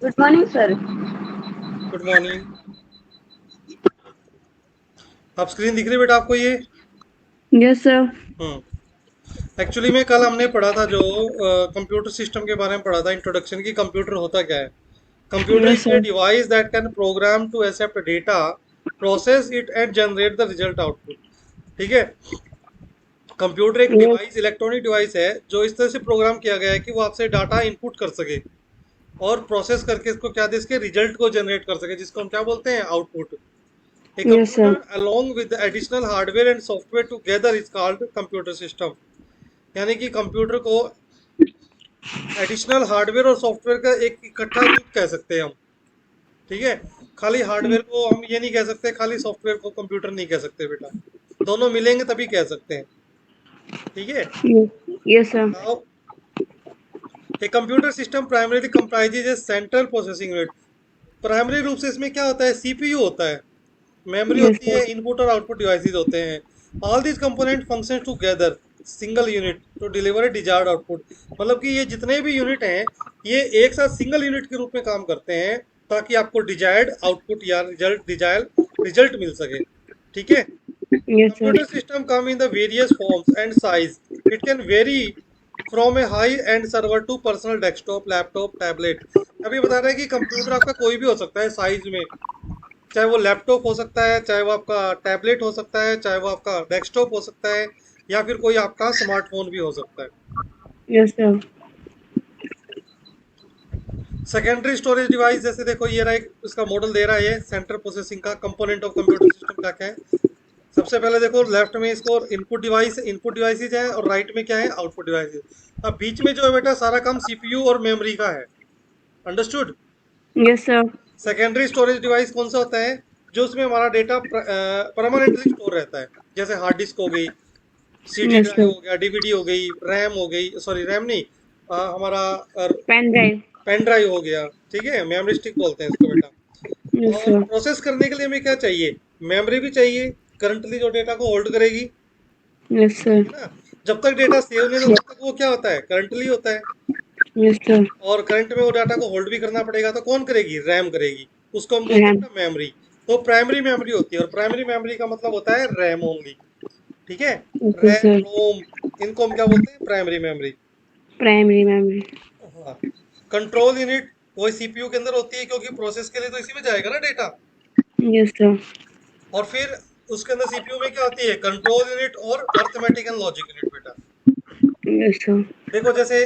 Good morning sir. Good morning. आप screen दिख रही है बेटा आपको ये? Yes sir. एक्चुअली में कल हमने पढ़ा था जो कंप्यूटर सिस्टम के बारे में पढ़ा था, इंट्रोडक्शन की। कंप्यूटर होता क्या है? Computer yes is a sir. Device that can program to accept data, process it and generate the result output. ठीक है। कंप्यूटर एक यस। डिवाइस, इलेक्ट्रॉनिक डिवाइस है जो इस तरह से प्रोग्राम किया गया है कि वो आपसे डाटा इनपुट कर सके और प्रोसेस करके इसको क्या दे, इसके रिजल्ट को जनरेट कर सके, जिसको हम क्या बोलते हैं, output. A yes computer sir. along with the additional hardware and software together is called computer system। यानी कि कंप्यूटर को एडिशनल हार्डवेयर और सॉफ्टवेयर का एक इकट्ठा रूप कह सकते हैं हम। ठीक है। खाली हार्डवेयर को हम ये नहीं कह सकते, खाली सॉफ्टवेयर को कंप्यूटर नहीं कह सकते बेटा। दोनों मिलेंगे तभी कह सकते हैं। ठीक है। Yes sir. Now a computer system primarily comprises a central processing unit. Primary रूप से इसमें क्या होता है, सीपीयू होता है, मेमोरी यस होती सर। है, इनपुट और आउटपुट डिवाइसेस होते हैं। All this component function together single unit to deliver a desired output. मतलब कि ये जितने भी यूनिट हैं, ये एक साथ सिंगल यूनिट के रूप में काम करते हैं ताकि आपको डिजायर्ड आउटपुट या डिजायर्ड रिजल्ट मिल सके। ठीक है। Yes sir. Computer system come in the various forms and size. It can vary from a high end server to personal desktop, laptop, tablet. अभी बता रहे हैं कि कंप्यूटर आपका कोई भी हो सकता है साइज में। चाहे वो लैपटॉप हो सकता है, चाहे वो आपका टैबलेट हो सकता है, चाहे वो आपका डेस्कटॉप हो सकता है, या फिर कोई आपका स्मार्टफोन भी हो सकता है। Yes sir. Secondary storage device, जैसे देखो ये रहा, एक इसका मॉडल दे रहा है ये सेंट्रल प्रोसेसिंग का। कंपोनेंट ऑफ कंप्यूटर सिस्टम क्या क्या है? सबसे पहले देखो लेफ्ट में इसको इनपुट डिवाइस, इनपुट डिवाइसेज है, और राइट में क्या है, आउटपुट डिवाइसेज। अब बीच में जो है बेटा सारा काम सीपीयू और मेमोरी का है। Understood? Yes sir. Secondary storage device कौन सा होता है? जो उसमें हमारा डेटा परमानेंटली स्टोर रहता है, जैसे हार्ड डिस्क हो गई, सीडी यस ड्राइव सर। हो गया, डीवीडी हो गई, रैम हो गई, सॉरी रैम नहीं, हमारा पेन ड्राइव। पेन ड्राइव हो गया। ठीक है, मेमोरी स्टिक बोलते हैं इसको बेटा। यस और सर। प्रोसेस करने के लिए हमें क्या चाहिए? मेमोरी भी चाहिए, करंटली जो डेटा को होल्ड करेगी। Yes sir. है ना? जब तक डेटा सेव नहीं होता तब तक वो क्या होता है, करंटली होता है। Yes sir. और करंट में वो डाटा को होल्ड भी करना पड़ेगा, तो कौन करेगी? रैम करेगी। उसको हम बोलते रैम। हैं मेमोरी। तो प्राइमरी मेमोरी होती है, और प्राइमरी मेमोरी का मतलब होता है रैम ओनली। ठीक है। Okay RAM, sir. रोम, इनको हम क्या बोलते हैं? Primary memory. Primary memory. हाँ। कंट्रोल यूनिट वही सीपीयू के अंदर होती है, क्योंकि प्रोसेस के लिए तो इसी में जाएगा ना डेटा। Yes sir. और फिर उसके अंदर सीपीयू में क्या होती है? कंट्रोल यूनिट और अर्थमेटिक एंड लॉजिक यूनिट बेटा। Yes sir. देखो जैसे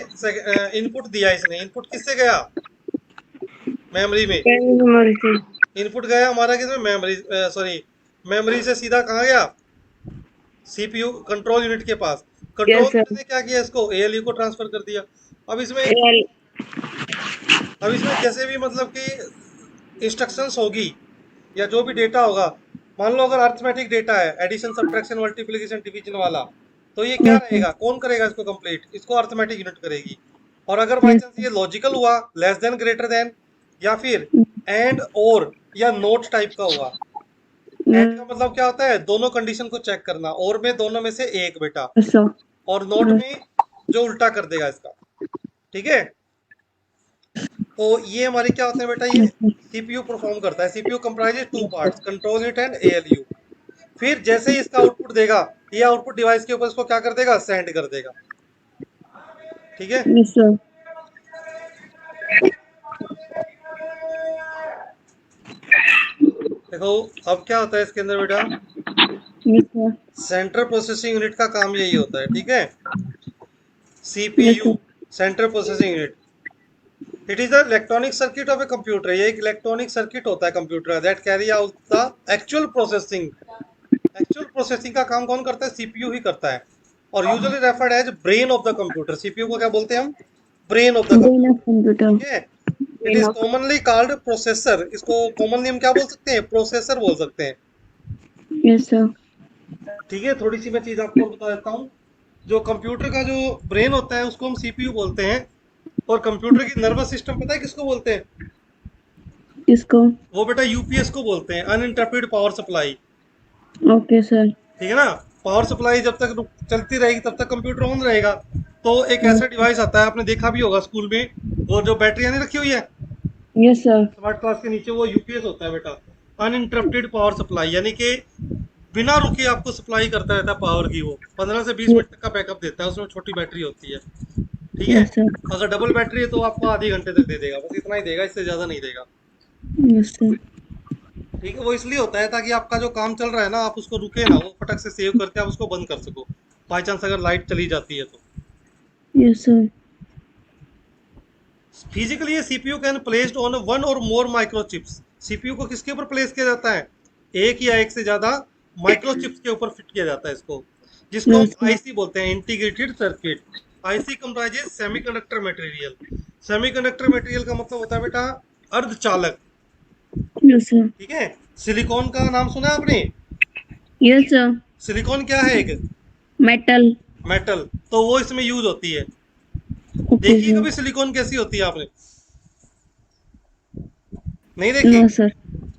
इनपुट दिया, इसने इनपुट किससे गया? मेमोरी में। प्राइमरी मेमोरी से। इनपुट गया हमारा किसमें? मेमोरी, सॉरी, मेमोरी से सीधा कहाँ गया? सीपीयू कंट्रोल यूनिट के पास। Control yes unit sir. ने क्या किया? इसको एएलयू को ट्रांसफर कर दिया। अब इसमें एल। अब इसमें जैसे भी मतलब कि इंस्ट्रक्शंस होगी या जो भी डेटा होगा, मान लो अगर अर्थमेटिक डेटा है, एडिशन, सब्ट्रैक्शन, मल्टीप्लिकेशन, डिवीजन वाला, तो ये क्या यस सर। रहेगा? कौन करेगा इसको कंप्लीट? इसको अर्थमेटिक यूनिट करेगी। और अगर बाई यस। चांस ये लॉजिकल हुआ, लेस देन, ग्रेटर देन, या फिर एंड और या नोट टाइप का हुआ। एंड का मतलब क्या होता है? दोनों कंडीशन को चेक करना, और में दोनों में से एक बेटा, यस सर। और नोट में जो उल्टा कर देगा इसका। ठीक है। तो ये हमारी क्या होते हैं बेटा, ये सीपीयू परफॉर्म करता है। CPU comprises two parts, control unit and ALU. फिर जैसे ही इसका आउटपुट देगा, ये आउटपुट डिवाइस के ऊपर इसको क्या कर देगा? सेंड कर देगा। ठीक है। Yes sir. देखो अब क्या होता है इसके अंदर बेटा, yes sir. Central processing unit का काम यही होता है। ठीक है। Yes CPU, sir. Central processing unit, it is the electronic circuit of a computer. ये एक इलेक्ट्रॉनिक सर्किट होता है computer that carry out the actual processing. Actual processing का काम कौन करता है? सीपीयू ही करता है। और usually referred as brain of the computer. CPU को क्या बोलते हैं हम? Brain of the brain of computer. Computer. ठीक है। It brain is off. Commonly called processor. इसको कॉमनली हम क्या बोल सकते हैं? प्रोसेसर बोल सकते हैं। Yes sir. ठीक है। थोड़ी सी मैं चीज आपको और बता देता हूँ। जो कंप्यूटर का जो ब्रेन होता है उसको हम सीपीयू बोलते हैं। और कंप्यूटर की नर्वस सिस्टम पता है किसको बोलते हैं? किसको? वो बेटा यूपीएस को बोलते हैं, uninterrupted power supply. Okay sir. ठीक है ना? पावर सप्लाई जब तक चलती रहेगी तब तक कंप्यूटर ऑन रहेगा। तो एक ऐसा डिवाइस आता है, आपने देखा भी होगा स्कूल में, वो जो बैटरियां नहीं रखी हुई है, Yes, sir. स्मार्ट क्लास के नीचे वो यूपीएस होता है बेटा, अनइंटरप्टेड पावर सप्लाई, यानी कि बिना रुके आपको सप्लाई करता रहता है पावर की। वो 15 से 20 Ye- मिनट तक का बैकअप देता है, उसमें छोटी बैटरी होती है। ठीक है, Yes, sir. अगर डबल बैटरी है तो आपको आधे घंटे तक दे देगा, बस इतना ही देगा, इससे ज़्यादा नहीं देगा। Yes, sir. ठीक है, वो इसलिए होता है ताकि आपका जो काम चल रहा है ना, आप उसको रुके ना, वो फटक से सेव करके आप उसको बंद कर सको, बाई चांस अगर लाइट चली जाती है तो। Yes, sir. फिजिकली ये CPU can placed on one और मोर माइक्रोचिप्स। सीपीयू को किसके ऊपर प्लेस किया जाता है? एक या एक से ज्यादा माइक्रोचिप्स के ऊपर फिट किया जाता है इसको, जिसको Yes, हम sir. आईसी बोलते हैं, integrated circuit. IC comprises semiconductor material. Semiconductor material का मतलब होता है बेटा अर्धचालक। Yes, sir. ठीक है, सिलिकॉन का नाम सुना है आपने? Yes, sir. सिलिकॉन क्या है? एक Metal. मेटल, तो वो इसमें यूज होती है। Okay, देखिए sir. कभी सिलिकॉन कैसी होती है आपने? नहीं देखी? No, sir.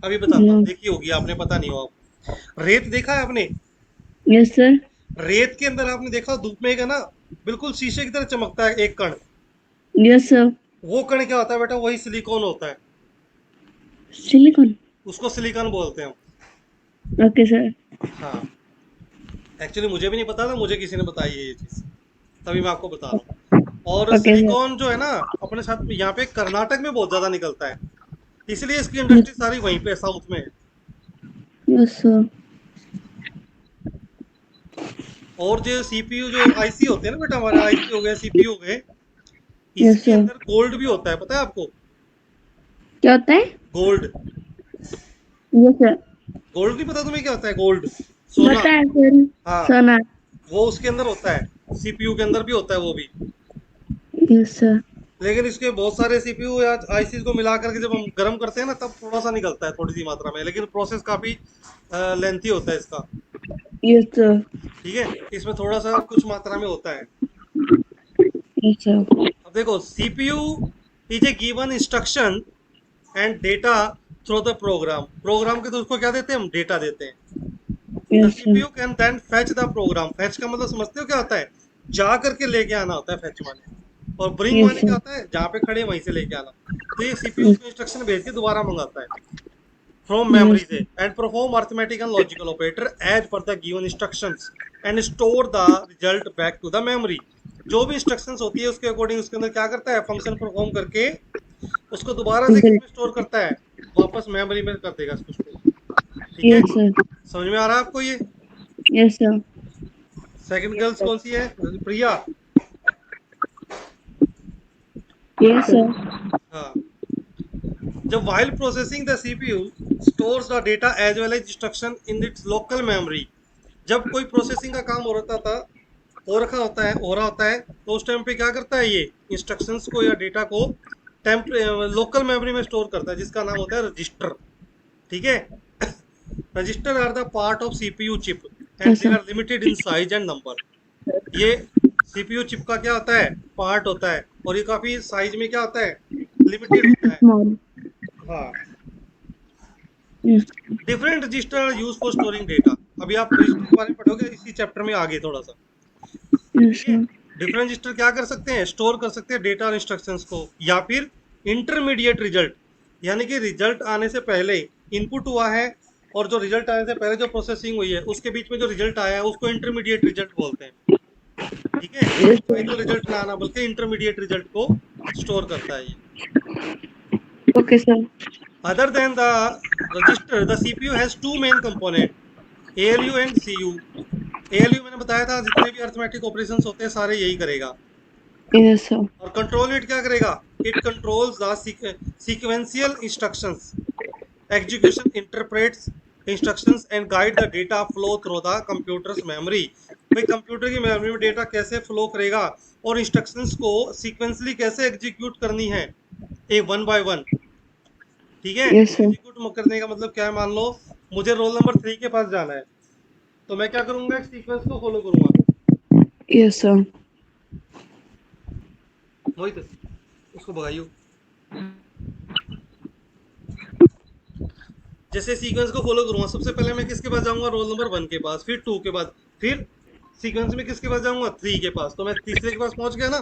अभी बताता हूँ, No. देखी होगी आपने, पता नहीं हो आप। रेत देखा है आपने? Yes, sir. रेत के अंदर आपने देखा धूप में एक है ना, बिल्कुल शीशे की तरह चमकता है एक कण। Yes, sir. वो कण क्या होता है बेटा? वही सिलिकॉन होता है, Silicon. उसको सिलिकॉन बोलते हैं हम। Okay, sir. हाँ, एक्चुअली मुझे भी नहीं पता था, मुझे किसी ने बताई है ये चीज़, तभी मैं आपको बता रहा हूँ। और Okay, sir. सिलिकॉन जो है ना, अपने साथ यहाँ पे कर्नाटक में बहुत ज़्यादा निकलता है, इसलिए इसकी इंडस्ट्री सारी वहीं पे साउथ में है। Yes, sir. और जो सीपीयू जो आईसी होते हैं ना बेटा, हमारे आईसी हो गए, सीपीयू हो गए, Yes, इसके sir. अंदर गोल्ड भी होता है, पता है आपको? क्या होता है? गोल्ड। Yes, sir. गोल्ड नहीं पता तुम्हें क्या होता है? गोल्ड, सोना। पता है सर। हाँ, सोना। वो उसके अंदर होता है, सीपीयू के अंदर भी होता है वो भी। Yes, sir. लेकिन इसके बहुत सारे सीपीयू या आईसी को मिला करके जब हम गर्म करते हैं ना, तब थोड़ा सा निकलता है, थोड़ी सी मात्रा में, लेकिन प्रोसेस काफी लेंथी होता है इसका। Yes, sir. ठीक है, इसमें थोड़ा सा कुछ मात्रा में होता है। Yes, sir. अब देखो, CPU is a given instruction and data through the program. Program के तो उसको क्या देते हैं हम? डेटा देते हैं। The Yes, sir. CPU can then fetch the program. Fetch का मतलब समझते हो क्या होता है? जा करके लेके आना होता है फेच माने। और ब्रिंग Yes, माने क्या sir. होता है? जहाँ पे खड़े वहीं से लेके आना। तो ये सीपीयू को इंस्ट्रक्शन भेज के दोबारा मंगाता है फ्रॉम मेमोरी Yes, से, and perform arithmetic and logical operator as per the given instructions and store the result back to the memory. जो भी इंस्ट्रक्शंस होती है उसके अकॉर्डिंग उसके अंदर क्या करता है? फंक्शन परफॉर्म करके उसको दोबारा से किस में स्टोर करता है? वापस मेमोरी में कर देगा इसको स्टोर। ठीक है, yes, sir. समझ में आ रहा है आपको ये? Yes, sir. सेकंड गर्ल्स कौन सी है? प्रिया। Yes, sir. हाँ, जब while processing the CPU stores the data as well as instruction in its local memory। जब कोई प्रोसेसिंग का काम हो रहा होता है, तो उस टाइम पे क्या करता है? ये इंस्ट्रक्शंस को या डेटा को लोकल मेमोरी में स्टोर करता है, जिसका नाम होता है रजिस्टर। ठीक है, register are the part of CPU chip and they are limited in size and number. ये सीपीयू चिप का क्या होता है? पार्ट होता है, और ये काफी साइज में क्या होता है? लिमिटेड होता है। Small. हाँ, Yes. Different register are use for storing data. अभी आप रजिस्टर के बारे में पढ़ोगे इसी चैप्टर में आगे थोड़ा सा। Yes, ठीक है, sir. डिफरेंट रजिस्टर क्या कर सकते हैं? स्टोर कर सकते हैं डेटा और इंस्ट्रक्शंस को, या फिर इंटरमीडिएट रिजल्ट, यानी कि रिजल्ट आने से पहले इनपुट हुआ है और जो रिजल्ट आने से पहले जो प्रोसेसिंग हुई है उसके बीच में जो रिजल्ट आया है उसको इंटरमीडिएट रिजल्ट बोलते हैं। ठीक है, फाइनल रिजल्ट ना आना बल्कि इंटरमीडिएट रिजल्ट को स्टोर करता है ये। Okay, sir. Other than the register, the CPU has two main component, ALU and CU। ALU मैंने बताया था, जितने भी अर्थमेटिक ऑपरेशंस होते हैं सारे यही करेगा। Yes, sir. और कंट्रोल यूनिट क्या करेगा? It controls the sequential instructions, execution, interprets instructions and guide the data flow through the computers memory. भाई कंप्यूटर की मेमोरी में डेटा कैसे फ्लो करेगा और इंस्ट्रक्शंस को सीक्वेंसली कैसे एग्जीक्यूट करनी है, ए वन बाय वन। ठीक है, Yes, sir. एग्जीक्यूट करने का मतलब क्या है? मान लो मुझे रोल नंबर 3 के पास जाना है, तो मैं क्या करूंगा? एक सीक्वेंस को फॉलो करूंगा। Yes, sir. मोहित, उसको भगाइयो। जैसे सीक्वेंस को फॉलो करूंगा, सबसे पहले मैं किसके पास जाऊंगा? रोल नंबर 1 के पास, फिर 2 के बाद, फिर सीक्वेंस में किसके पास जाऊंगा? 3 के पास। तो मैं तीसरे के पास पहुंच गया ना।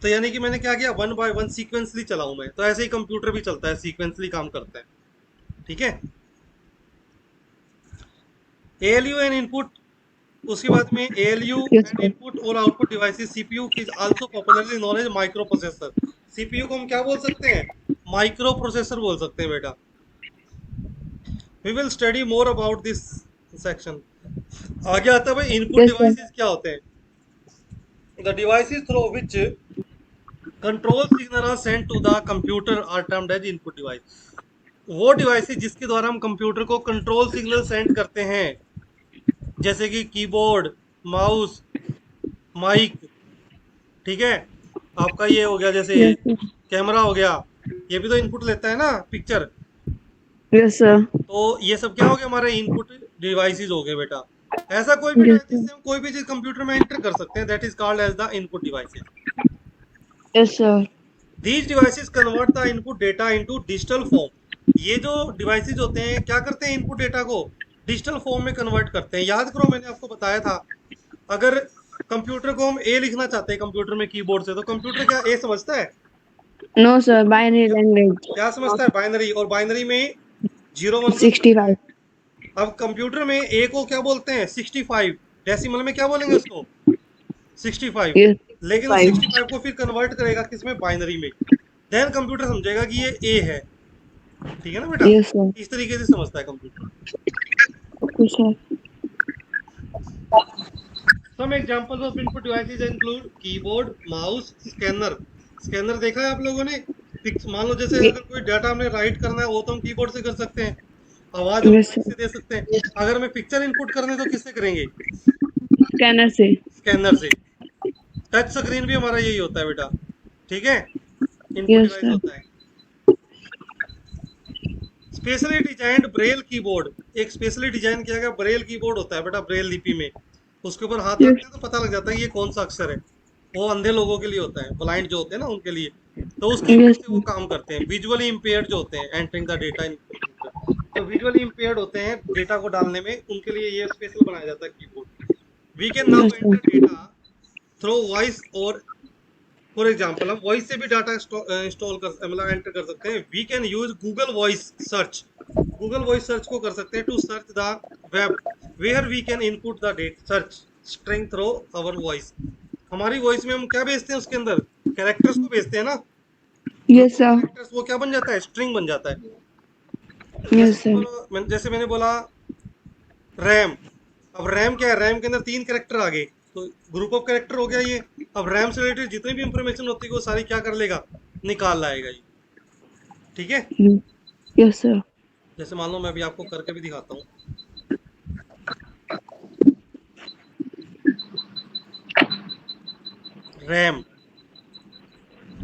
तो यानी कि मैंने क्या किया, वन बाय वन सीक्वेंसली चलाऊं मैं, तो ऐसे ही कंप्यूटर भी चलता है, सीक्वेंसली काम करता है। ठीक है। एएलयू एंड इनपुट, उसके बाद में एएलयू Yes, एंड sir. इनपुट और output devices, CPU is also popularly known as microprocessor. CPU को हम क्या बोल सकते हैं, माइक्रो प्रोसेसर बोल सकते हैं बेटा। We will study more about this section. आगे आता है भाई इनपुट Yes, sir. डिवाइसेस क्या होते हैं। The devices through which control signal are sent to the computer are termed as input device. वो डिवाइसेस जिसके द्वारा हम कंप्यूटर को कंट्रोल सिग्नल सेंड करते हैं, जैसे कि कीबोर्ड, माउस, माइक। ठीक है। आपका ये हो गया जैसे Yes, sir. कैमरा हो गया, ये भी तो इनपुट लेता है ना, पिक्चर। Yes, sir. तो ये सब क्या हो गया, हमारे इनपुट डिवाइसेस हो गए बेटा। ऐसा कोई भी Yes, डिवाइस sir. जिससे हम कोई भी चीज कंप्यूटर में एंटर कर सकते हैं, that is called as the input devices. Yes, sir. These devices convert the input data into digital form. ये जो डिवाइसेस होते हैं क्या करते हैं, इनपुट डेटा को डिजिटल फॉर्म में कन्वर्ट करते हैं। याद करो मैंने आपको बताया था, अगर कंप्यूटर को हम ए लिखना चाहते हैं कंप्यूटर में कीबोर्ड से, तो कंप्यूटर क्या ए समझता है, No, sir. Binary language. क्या समझता है, बाइनरी। और बाइनरी में 0 1 को समझता है। 65. अब कंप्यूटर में ए को क्या बोलते हैं, 65। डेसिमल में क्या बोलेंगे उसको, 65। Yes. लेकिन उस 5. 65 को फिर कन्वर्ट करेगा किसमें, बाइनरी में। देन कंप्यूटर समझेगा कि ये ए है। ठीक है ना बेटा, Yes, sir. इस तरीके से समझता है computer. Okay, sir. Some examples of input devices include keyboard, mouse, scanner. Scanner देखा है आप लोगों ने। मान लो जैसे Ye- अगर कोई डाटा हमने राइट करना है, वो तो हम कीबोर्ड से कर सकते हैं, आवाज हम Yes, माइक sir. से दे सकते हैं। अगर हमें पिक्चर इनपुट करने तो किससे करेंगे, Scanner से. स्कैनर से। टच स्क्रीन भी हमारा यही होता है बेटा। ठीक है, इनपुट Yes, डिवाइस sir. होता है। स्पेशली डिजाइंड ब्रेल कीबोर्ड, एक स्पेशली डिजाइन किया गया ब्रेल कीबोर्ड होता है बेटा, ब्रेल लिपि में। उसके ऊपर हाथ Yes. रखते हैं तो पता लग जाता है कि ये कौन सा अक्षर है। वो अंधे लोगों के लिए होता है, ब्लाइंड जो होते हैं ना उनके लिए। तो उस कीबोर्ड Yes, से वो sir. काम करते हैं। विजुअली इम्पेयर्ड जो होते हैं, entering the data in computer, तो विजुअली इम्पेयर्ड होते हैं डेटा को डालने में, उनके लिए ये स्पेशल बनाया जाता है keyboard. We can now Yes, sir. Enter data through voice, और फॉर एग्जाम्पल हम वॉइस से भी डाटा इंस्टॉल कर, मतलब एंटर कर सकते हैं। We can use Google voice search. Google voice search को कर सकते हैं to search the web, where we can input the date search string through our voice. हमारी वॉइस में हम क्या भेजते हैं, उसके अंदर कैरेक्टर्स को भेजते हैं ना। तो Yes, वो sir. कैरेक्टर्स वो क्या बन जाता है, स्ट्रिंग बन जाता है। Yes, sir. जैसे मैंने बोला रैम। अब रैम क्या है, रैम के अंदर 3 कैरेक्टर आ गए, तो ग्रुप ऑफ कैरेक्टर हो गया ये। अब रैम से रिलेटेड जितनी भी इंफॉर्मेशन होती है वो सारी क्या कर लेगा, निकाल लाएगा ये। ठीक है। Mm. Yes, sir. जैसे मान लो मैं अभी आपको करके भी दिखाता हूँ। रैम,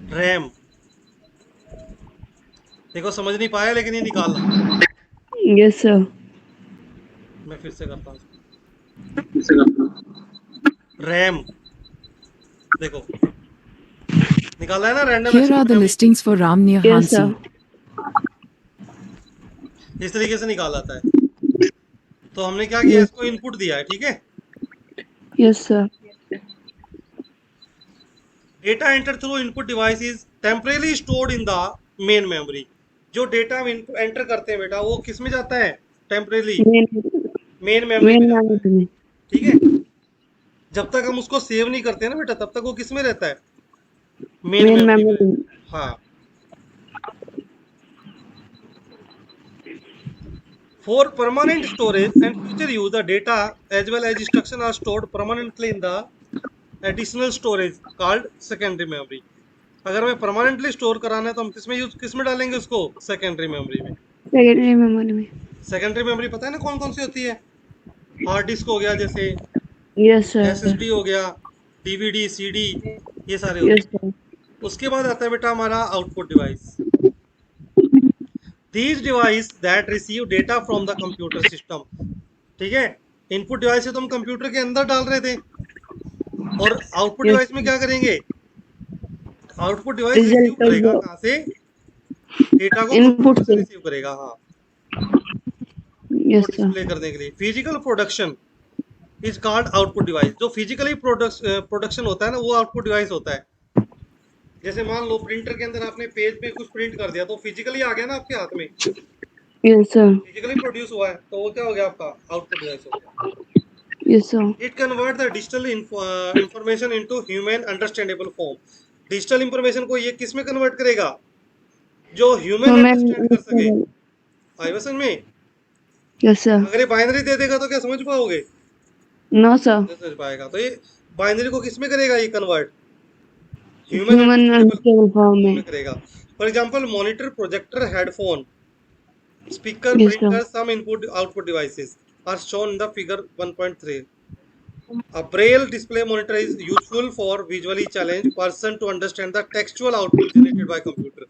रैम देखो, समझ नहीं पाया लेकिन ये निकालना। Yes, sir. मैं फिर से करता हूँ। रैम देखो, निकाला है ना, random Here are access the memory. listings for RAM near Yes, Hansi. sir. इस तरीके से निकाल आता है। तो हमने क्या किया, Yes. इसको इनपुट दिया है। ठीक है। Yes, sir. Data enter through input device is temporarily stored in the main memory. जो डेटा हम एंटर करते हैं बेटा, वो किस में जाता है, temporarily Main, main memory main में जाता है। memory में. ठीक है। जब तक हम उसको सेव नहीं करते हैं ना बेटा, तब तक वो किस में रहता है, मेन Main मेमोरी में। memory. हाँ। For permanent storage and future use, the data as well as instruction are stored permanently in the additional storage called secondary memory। अगर हमें परमानेंटली स्टोर कराना है तो हम किस में डालेंगे उसको, सेकेंडरी मेमोरी में। Secondary memory में. सेकेंडरी मेमोरी पता है ना कौन कौन सी होती है, हार्ड डिस्क हो गया, जैसे Yes, sir. एसएसडी हो गया, डीवीडी, सीडी, ये सारे होते Yes, हैं। sir. उसके बाद आता है बेटा हमारा output device. These device that receive data from the computer system। ठीक है। इनपुट डिवाइस से तो हम कंप्यूटर के अंदर डाल रहे थे, और आउटपुट Yes. डिवाइस में क्या करेंगे, output device Result receive of करेगा the कहाँ से, डेटा को input कंप्यूटर से से. रिसीव करेगा। हाँ, Yes, वो sir. डिस्प्ले करने के लिए। Physical production is called output device. जो फिजिकली प्रोडक्शन होता है ना, वो आउटपुट डिवाइस होता है। जैसे मान लो प्रिंटर के अंदर आपने पेज पे कुछ प्रिंट कर दिया तो फिजिकली आ गया ना आपके हाथ में, Yes, sir. फिजिकली प्रोड्यूस हुआ है, तो वो क्या हो गया, आपका आउटपुट डिवाइस हो गया। Yes, sir. It convert the digital information into human understandable form. Digital information को ये किस में कन्वर्ट करेगा, जो ह्यूमन Human अंडरस्टैंड कर सके। understandable. आई बस में, Yes, sir. अगर ये बाइनरी दे देगा तो क्या समझ पाओगे, No, sir. नहीं समझ पाएगा। तो ये बाइनरी को किस में करेगा, ये convert human Human understandable understandable form form में. में करेगा। For example monitor, projector, headphone, speaker, Yes, sir. printer, some input output devices are shown in the figure 1.3. A braille display monitor is useful for visually challenged person to understand the textual output generated by computer.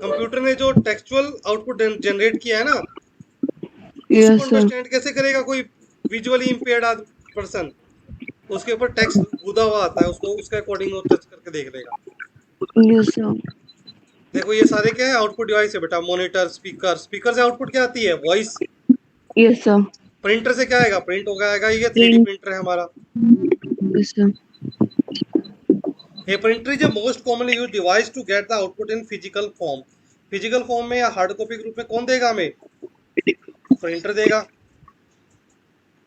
Computer ने जो textual output generate किया है ना, उसको Yes, sir. Understand कैसे करेगा कोई visually impaired person. उसके ऊपर टेक्स्ट गुदा हुआ आता है, उसको उसके अकॉर्डिंग वो टच करके देख लेगा। Yes, sir. देखो ये सारे क्या है, आउटपुट डिवाइस है बेटा। मॉनिटर, स्पीकर, स्पीकर से आउटपुट क्या आती है, वॉइस। Yes, sir. प्रिंटर से क्या आएगा, प्रिंट होगा आएगा, ये 3D Print. प्रिंटर है हमारा। Yes, sir. A printer is a most commonly used device to get the output in physical form. Physical form में या हार्ड कॉपी के रूप में कौन देगा हमें, प्रिंटर देगा।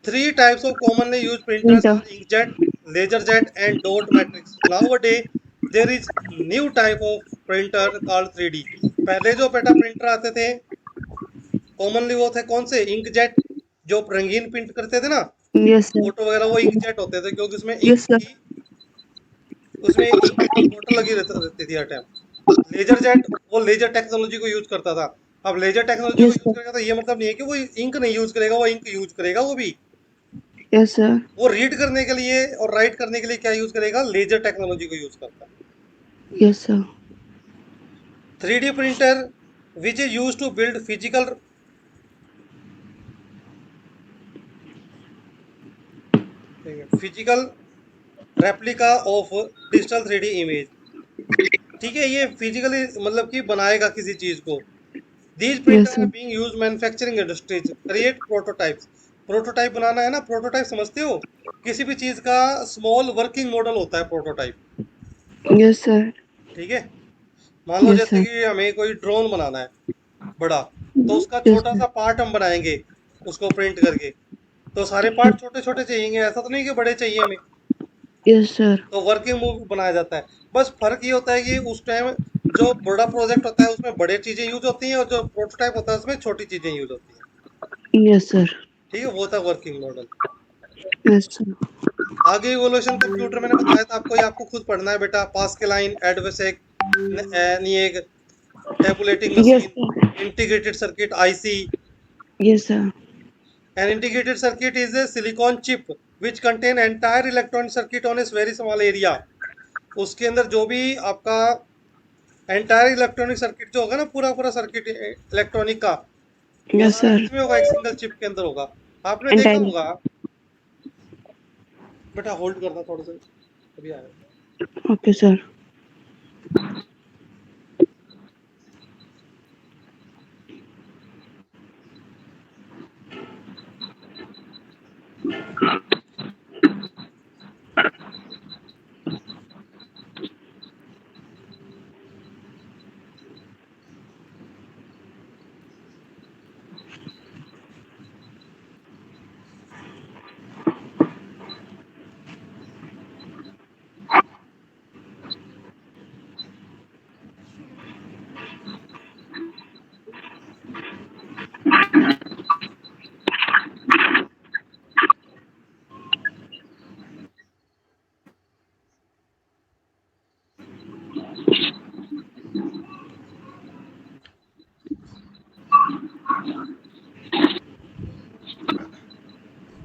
Three types of commonly used printers Printer. are inkjet, laserjet and dot matrix. Nowadays there is new type of printer called 3D। पहले जो बेटा प्रिंटर आते थे कॉमनली वो थे कौन से, इंकजेट, जो रंगीन प्रिंट करते थे ना Yes, sir. फोटो वगैरह, वो इंकजेट होते थे, क्योंकि उसमें Yes, sir. इंक की बोतल लगी रहती थी हर टाइम। लेजर जेट वो लेजर टेक्नोलॉजी को यूज करता था। अब लेजर टेक्नोलॉजी को Yes, यूज sir. करेगा तो ये मतलब नहीं है कि वो इंक नहीं यूज करेगा, वो इंक यूज करेगा वो भी। Yes, sir. वो रीड करने के लिए और राइट करने के लिए क्या यूज करेगा, लेजर टेक्नोलॉजी को यूज करता है। Yes, sir. 3D printer which is use to build physical replica of digital 3D image. ठीक है, ये फिजिकली मतलब कि बनाएगा किसी चीज को। These Yes, printers are sir. being used manufacturing industries create prototypes। Prototype बनाना है ना, प्रोटोटाइप समझते हो, किसी भी चीज का स्मॉल वर्किंग मॉडल होता है प्रोटोटाइप। Yes, sir. ठीक है, मान लो Yes, जैसे sir. कि हमें कोई ड्रोन बनाना है बड़ा, तो उसका Yes, छोटा sir. सा पार्ट हम बनाएंगे उसको प्रिंट करके, तो सारे पार्ट छोटे छोटे चाहिए, ऐसा तो नहीं कि बड़े चाहिए हमें। Yes, sir. तो वर्किंग मूव बनाया जाता है। बस फर्क ये होता है कि उस टाइम जो बड़ा प्रोजेक्ट होता है उसमें बड़े चीजें यूज होती हैं, और जो प्रोटोटाइप होता है उसमें छोटी चीजें यूज होती हैं। Yes, sir. ठीक है, वो था वर्किंग मॉडल। Yes, sir. आगे इवोल्यूशन कंप्यूटर मैंने बताया था आपको, ये आपको खुद पढ़ना है बेटा। Pascaline, EDVAC, ENIAC, tabulating Yes, machine, sir. Integrated circuit, IC. Yes, sir. An integrated circuit is a silicon chip which contain entire electronic circuit on a very small area। उसके अंदर जो भी आपका एंटायर इलेक्ट्रॉनिक सर्किट जो होगा ना, पूरा पूरा सर्किट इलेक्ट्रॉनिक का, वो Yes, सारा sir. किसमें होगा, एक सिंगल चिप के अंदर होगा। आपने देखा Entirely. होगा बेटा, होल्ड करना थोड़ा सा, अभी आया। Okay, sir.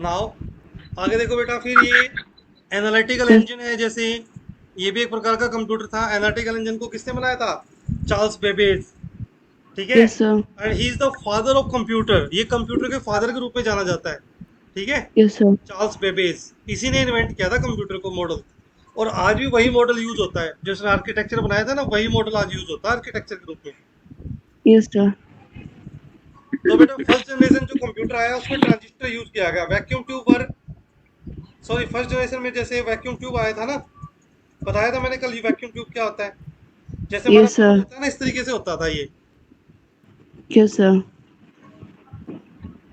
नाउ आगे देखो बेटा, फिर ये एनालिटिकल Yes, इंजन है। जैसे ये भी एक प्रकार का कंप्यूटर था। एनालिटिकल इंजन को किसने बनाया था, चार्ल्स बेबेज। ठीक है, yes, sir. And he is the father of computer. ये कंप्यूटर के फादर के रूप में जाना जाता है। ठीक है, Yes, sir. चार्ल्स बेबेज, इसी ने इन्वेंट किया था कंप्यूटर को, मॉडल। और आज भी वही मॉडल यूज होता है, जिसने आर्किटेक्चर बनाया था ना, वही मॉडल आज यूज होता है आर्किटेक्चर के रूप में। Yes, sir. तो बेटा फर्स्ट जनरेशन जो कंप्यूटर आया उसमें ट्रांजिस्टर यूज किया गया, वैक्यूम ट्यूब पर। सॉरी, फर्स्ट जनरेशन में जैसे वैक्यूम ट्यूब आया था ना, बताया था मैंने कल, वैक्यूम ट्यूब क्या होता है। जैसे हमारा Yes, बल्ब sir. होता है ना, इस तरीके से होता था ये। Yes, sir.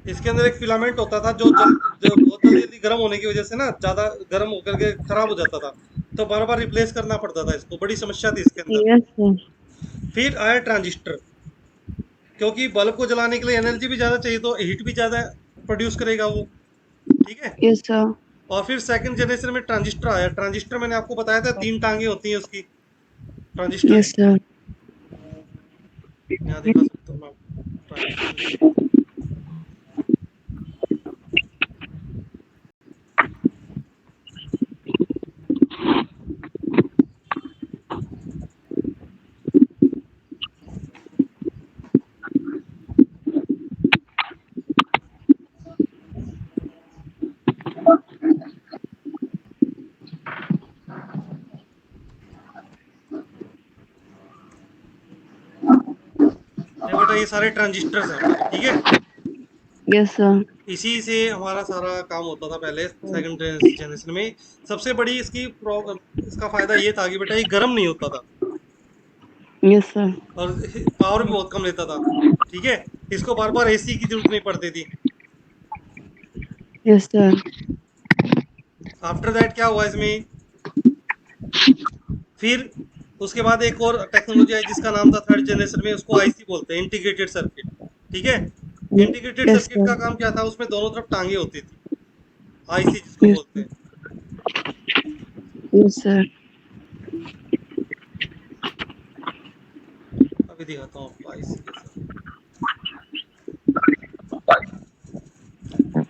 इसके अंदर एक फिलामेंट होता था जो बहुत जल्दी जल्दी गर्म होने की वजह से ना ज्यादा गर्म होकर के खराब हो जाता था, तो बार बार रिप्लेस करना पड़ता था इसको, बड़ी समस्या थी इसके अंदर। Yes, sir. फिर आया ट्रांजिस्टर, क्योंकि बल्ब को जलाने के लिए एनर्जी भी ज्यादा चाहिए, तो हीट भी ज्यादा प्रोड्यूस करेगा वो। ठीक है। Yes, sir. और फिर सेकंड जनरेशन में ट्रांजिस्टर आया। ट्रांजिस्टर मैंने आपको बताया था 3 टांगे होती हैं उसकी, ट्रांजिस्टर Yes, की। sir. यहाँ दिखा सकता हूँ मैं आपको ट्रांजिस्टर की। ये बेटा ये सारे ट्रांजिस्टर्स हैं हमारे, ठीक है। Yes, sir. इसी से हमारा सारा काम होता था पहले सेकंड जनरेशन में। सबसे बड़ी इसका फायदा ये था कि बेटा ये गर्म नहीं होता था, Yes, sir. और पावर भी बहुत कम लेता था। ठीक है। इसको बार बार एसी की जरूरत नहीं पड़ती थी। Yes, sir. आफ्टर दैट क्या हुआ इसमें, फिर उसके बाद एक और टेक्नोलॉजी आई जिसका नाम था थर्ड जनरेशन में, उसको आईसी बोलते हैं, इंटीग्रेटेड सर्किट। ठीक है। Integrated Yes, circuit sir. का काम क्या था, उसमें दोनों तरफ टांगे होती थी, आईसी जिसको Yes, बोलते हैं। yes, sir. अभी दिखाता हूँ आपको आईसी कैसा।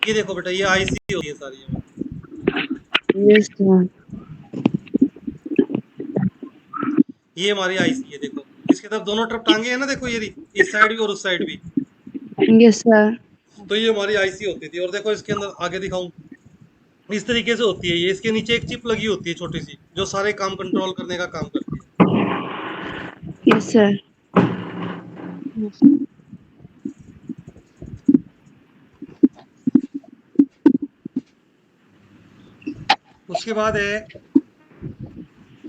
ये देखो बेटा, ये आईसी होती है सारी हमारी। Yes, sir. ये हमारी आईसी है, देखो इसके तरफ दोनों तरफ टांगे हैं ना, देखो ये इस साइड भी और उस साइड भी। Yes, sir. तो ये हमारी आईसी होती थी। और देखो इसके अंदर आगे दिखाऊं, इस तरीके से होती है ये। इसके नीचे एक चिप लगी होती है छोटी सी, जो सारे काम कंट्रोल करने का काम करती है। Yes, sir. उसके बाद है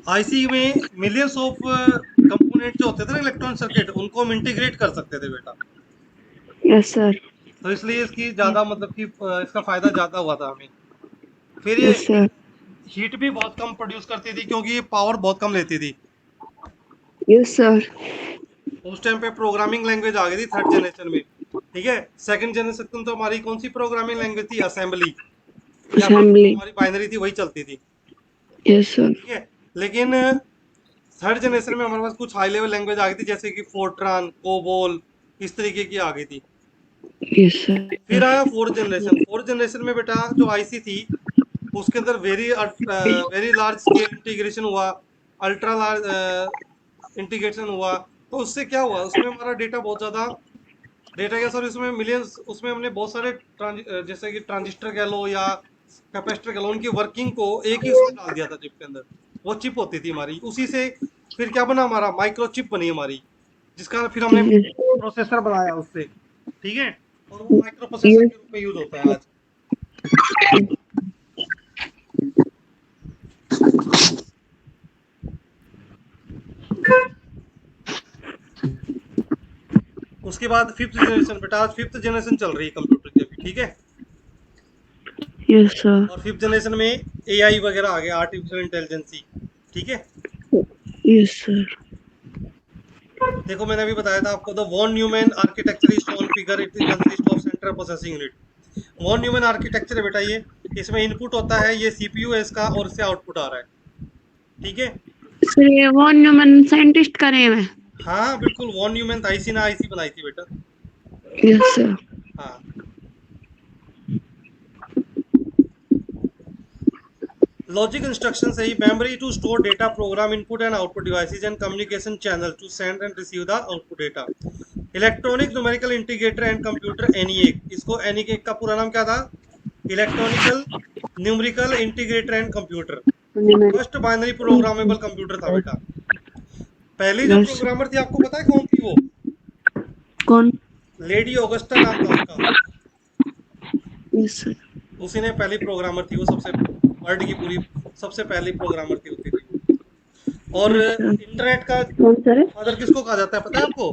आईसी में मिलियंस ऑफ कंपोनेंट जो होते थे ना, इलेक्ट्रॉनिक सर्किट, उनको हम इंटीग्रेट कर सकते थे बेटा। Yes, sir. तो इसलिए इसकी ज्यादा मतलब कि इसका फायदा ज्यादा हुआ था हमें। फिर ये Yes, sir. हीट भी बहुत कम प्रोड्यूस करती थी, क्योंकि ये पावर बहुत कम लेती थी। Yes, sir. उस टाइम पे प्रोग्रामिंग लैंग्वेज आ गई थी थर्ड जनरेशन में। ठीक है। सेकंड जनरेशन तो हमारी कौन सी प्रोग्रामिंग लैंग्वेज थी, असेंबली, या फिर जो Assembly. हमारी बाइनरी थी वही चलती थी। Yes, sir. ठीक है। लेकिन थर्ड जनरेशन में हमारे पास कुछ हाई लेवल लैंग्वेज आ गई थी, जैसे कि फोर्ट्रान, कोबोल, इस तरीके की आ गई थी। Yes, sir. फिर आया फोर्थ जनरेशन। फोर्थ जनरेशन में बेटा जो आईसी थी, उसके अंदर वेरी लार्ज स्केल इंटीग्रेशन हुआ, अल्ट्रा लार्ज इंटीग्रेशन हुआ। तो उससे क्या हुआ, उसमें हमारा डेटा बहुत ज़्यादा, डेटा क्या सर, इसमें मिलियंस, उसमें हमने बहुत सारे जैसे कि ट्रांजिस्टर कह लो या कैपेसिटर कह लो, उनकी वर्किंग को एक ही उसमें डाल दिया था चिप के अंदर। वो चिप होती थी हमारी, उसी से फिर क्या बना, हमारा माइक्रो चिप बनी हमारी, जिसका फिर हमने Yes, प्रोसेसर बनाया उससे। ठीक है। और वो माइक्रो प्रोसेसर yes, के रूप में यूज होता है आज। उसके बाद फिफ्थ जनरेशन बेटा, आज फिफ्थ जनरेशन चल रही है कंप्यूटर की अभी। ठीक है। yes, sir. और फिफ्थ जनरेशन में एआई वगैरह आ गया, आर्टिफिशियल इंटेलिजेंसी। ठीक है। Yes, sir. देखो मैंने अभी बताया था आपको, the von Neumann architecture is shown figure, it consist of central processing unit. Von Neumann architecture है बेटा ये। इसमें इनपुट होता है, ये सीपीयू है इसका, और इससे आउटपुट आ रहा है। ठीक है। सर ये वो न्यूमन साइंटिस्ट करे हुए। हाँ बिल्कुल, वॉन न्यूमैन आईसी ना आईसी बनाई थी बेटा। Yes sir. हाँ। लॉजिक इंस्ट्रक्शन है ही memory to store data, program input and output devices and communication channel to send and receive the output data. Electronic numerical integrator and computer ENIAC. इसको ENIAC का पूरा नाम क्या था, electronical numerical integrator and computer. First binary programmable computer था बेटा। पहली जो यस। प्रोग्रामर थी आपको पता है कौन थी वो, कौन? लेडी ऑगस्टा नाम था उसका। Yes sir. उसी ने पहली प्रोग्रामर थी वो, सबसे वर्ल्ड की पूरी सबसे पहली प्रोग्रामर थी, होती थी वो। और Yes, sir. इंटरनेट का कौन सर? फादर किसको कहा जाता है पता है आपको?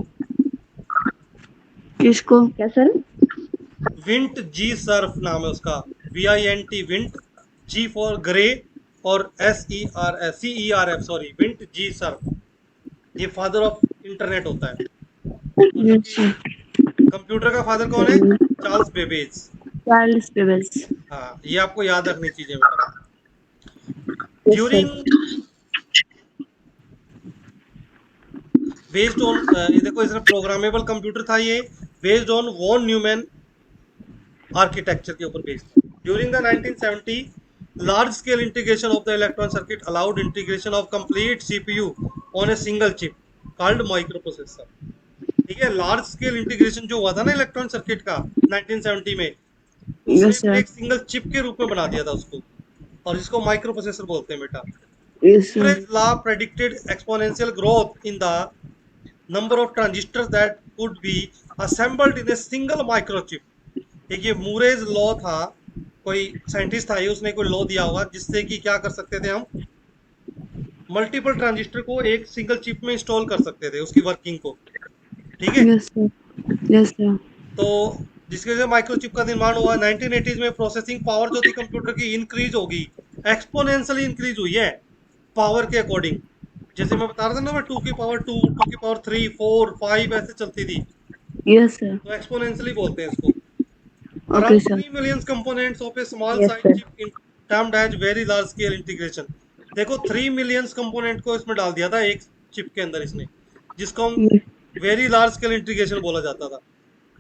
किसको? क्या सर? विंट जी सर्फ नाम है उसका। VINT विंट, G फॉर ग्रे, और CERF, सॉरी, विंट जी सर्फ। ये फादर ऑफ इंटरनेट होता है। और Yes, जबकि sir. कंप्यूटर का फादर कौन है? Charles Babbage. Charles Babbage. हाँ, ये आपको याद रखनी चीजें बेटा। Yes, sir. During based on, ये देखो इसमें प्रोग्रामेबल कंप्यूटर था ये, based on von Neumann architecture के ऊपर बेस्ड था। During the 1970 large scale integration of the electron circuit allowed integration of complete CPU on a single chip called microprocessor. ठीक है, लार्ज स्केल इंटीग्रेशन जो हुआ था ना इलेक्ट्रॉन सर्किट का 1970 में, उसने Yes, फिर sir. एक सिंगल चिप के रूप में बना दिया था उसको, और जिसको माइक्रो प्रोसेसर बोलते हैं बेटा। Yes, sir. Moore's law predicted exponential growth in the number of transistors that could be assembled in a single microchip। एक ये मूरेज लॉ था, कोई साइंटिस्ट था ये, उसने कोई लॉ दिया होगा जिससे कि क्या कर सकते थे हम, मल्टीपल ट्रांजिस्टर को एक सिंगल चिप में इंस्टॉल कर सकते थे, उसकी वर्किंग को। ठीक है, Yes, sir. Yes, sir. तो जिसकी वजह से माइक्रोचिप का निर्माण हुआ। 1980s में प्रोसेसिंग पावर जो थी कंप्यूटर की इंक्रीज होगी, एक्सपोनेंशियली इंक्रीज हुई है पावर के अकॉर्डिंग। जैसे मैं बता रहा था ना, मैं 2 की पावर 2, 2 की पावर 3, 4, 5 ऐसे चलती थी, Yes, sir. तो एक्सपोनेंशियली बोलते हैं इसको। Okay, Around sir. 3 million components of a small Yes, size sir. chip in termed as very large scale integration। देखो 3 million कंपोनेंट को इसमें डाल दिया था एक चिप के अंदर इसने, जिसको हम Yes. Very large scale integration बोला जाता था।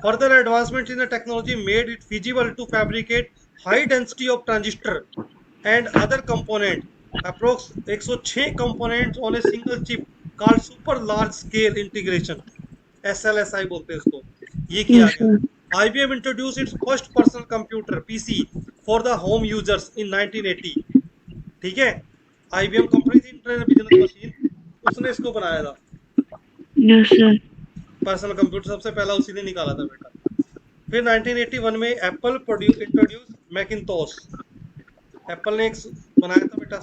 Further advancement in the technology made it feasible to fabricate high density of transistor and other component, approx 106 components on a single chip called super large scale integration, SLSI बोलते हैं इसको। ये किया Yes, गया। sir. IBM introduced its first personal computer PC for the home users in 1980। ठीक है, IBM company थी, internet business machine, उसने इसको बनाया था। Yes, sir. पर्सनल कंप्यूटर सबसे पहला उसी ने निकाला था बेटा। फिर 1981 में एप्पल इंट्रोड्यूस मैकिंतोश। एप्पल ने एक बनाया था बेटा,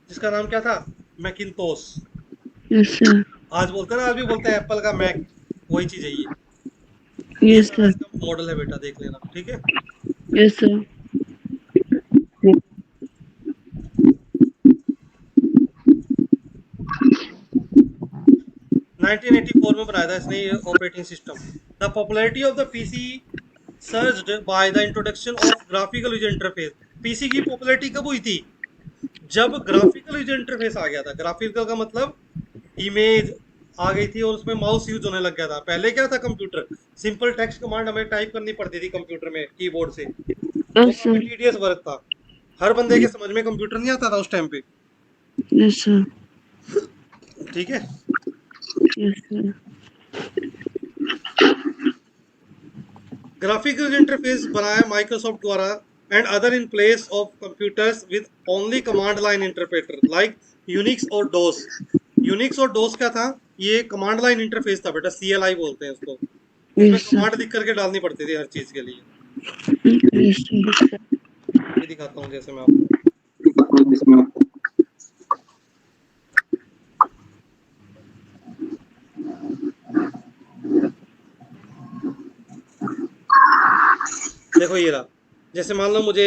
जिसका नाम क्या था? मैकिंतोश। Yes, sir. आज बोलते हैं ना, आज भी बोलते हैं एप्पल का मैक, वही चीज है ये। ये Yes, सारा sir. इसका मॉडल है बेटा, देख लेना। ठीक है, Yes, sir. 1984 में बनाया था इसने ये operating system. The popularity of the PC surged by the introduction of graphical user interface. PC की पॉपुलैरिटी कब हुई थी? जब ग्राफिकल यूजर इंटरफेस आ गया था। ग्राफिकल का मतलब इमेज आ गई थी और उसमें माउस यूज होने लग गया था। पहले क्या था, कंप्यूटर सिंपल टेक्स्ट कमांड हमें टाइप करनी पड़ती थी कंप्यूटर में कीबोर्ड से, वो Yes, काफी sir. टीडियस वर्क था। हर बंदे के समझ में कंप्यूटर नहीं आता था उस टाइम पे। Yes, sir. ठीक है, Yes, sir. ग्राफिकल इंटरफेस बनाया माइक्रोसॉफ्ट द्वारा and other in place of computers with only command line interpreter like Unix और डोस। यूनिक्स और डोस क्या था? ये कमांड लाइन इंटरफेस था बेटा, CLI बोलते हैं उसको। इसमें Yes, sir. कमांड लिख करके डालनी पड़ती थी हर चीज के लिए। Yes, sir. ये दिखाता हूँ जैसे मैं आपको। देखो ये रहा, जैसे मान लो मुझे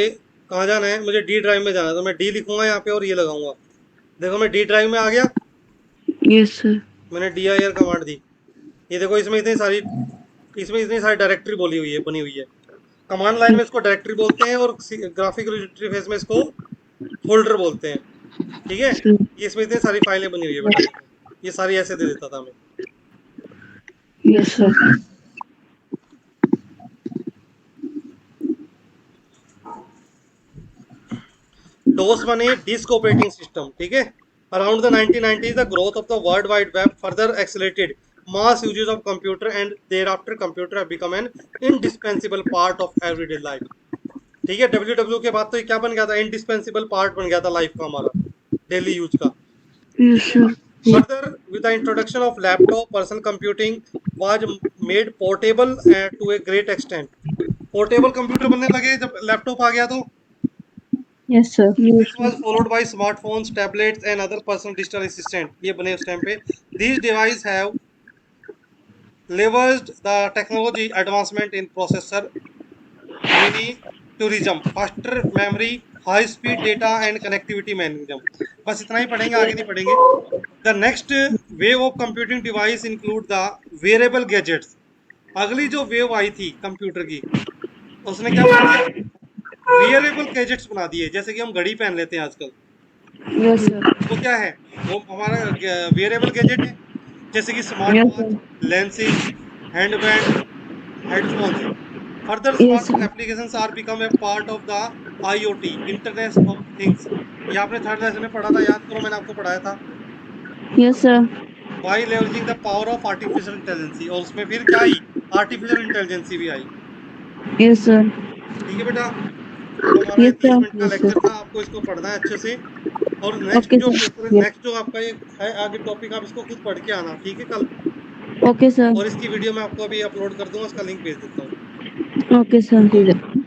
कहाँ जाना है, मुझे डी ड्राइव में जाना है, तो मैं डी लिखूंगा यहाँ पे और ये लगाऊंगा। देखो मैं डी ड्राइव में आ गया, Yes, sir. मैंने dir कमांड दी। ये देखो इसमें इतनी सारी डायरेक्टरी बोली हुई है, बनी हुई है। कमांड लाइन में इसको डायरेक्टरी बोलते हैं और ग्राफिकल इंटरफेस में इसको फोल्डर बोलते हैं। ठीक है, Sir. ये इसमें इतनी सारी फाइलें बनी हुई है बेटा, देखो ये सारी ऐसे दे देता था मैं। Yes, sir. डोस बने डिस्क ऑपरेटिंग सिस्टम। ठीक है, around the 1990s the growth of the world wide web further accelerated mass usages of computer and thereafter computer have become an indispensable part of everyday life. ठीक है, WW के बाद तो ये क्या बन गया था? इंडिस्पेंसिबल पार्ट बन गया था लाइफ का, हमारा डेली यूज का। Yes, sir. Further with the introduction of laptop personal computing was made portable to a great extent. Portable computer बनने लगे जब लैपटॉप आ गया तो। Yes, sir. This was followed by smartphones, tablets, and other personal digital assistant. ये बने उस time पे. These devices have leveraged the technology advancement in processor, miniaturism, faster memory, high speed data, and connectivity mechanism. बस इतना ही पढ़ेंगे, आगे नहीं पढ़ेंगे. The next wave of computing device include the wearable gadgets. अगली जो वेव आई थी कंप्यूटर की, उसने क्या बना दिया? वियरेबल गैजेट्स बना दिए. जैसे कि हम घड़ी पहन लेते हैं आजकल, Yes, sir. वो क्या है? वो हमारा वियरेबल गैजेट है. जैसे कि smart Yes, watch, sir. Lenses, hand band, headphones. Further Yes, smart sir. Applications are become a part of the IoT, internet of things. ये आपने थर्ड लेसन में पढ़ा था, याद करो, मैंने आपको पढ़ाया था. Yes, sir. By leveraging the power of artificial intelligence. और उसमें फिर क्या आई? आर्टिफिशियल इंटेलिजेंसी भी आई. Yes, sir. ठीक है बेटा, तो हमारा ये Yes, 30 sir. मिनट का Yes, sir. लेक्चर था. आपको इसको पढ़ना है अच्छे से. और नेक्स्ट Okay, जो sir. Paper, Yes. नेक्स्ट जो आपका ये है आगे टॉपिक, आप इसको खुद पढ़ के आना, ठीक है, कल. Okay, sir. और इसकी वीडियो मैं आपको अभी अपलोड कर दूंगा, उसका लिंक भेज देता हूँ. Okay, sir. ओके.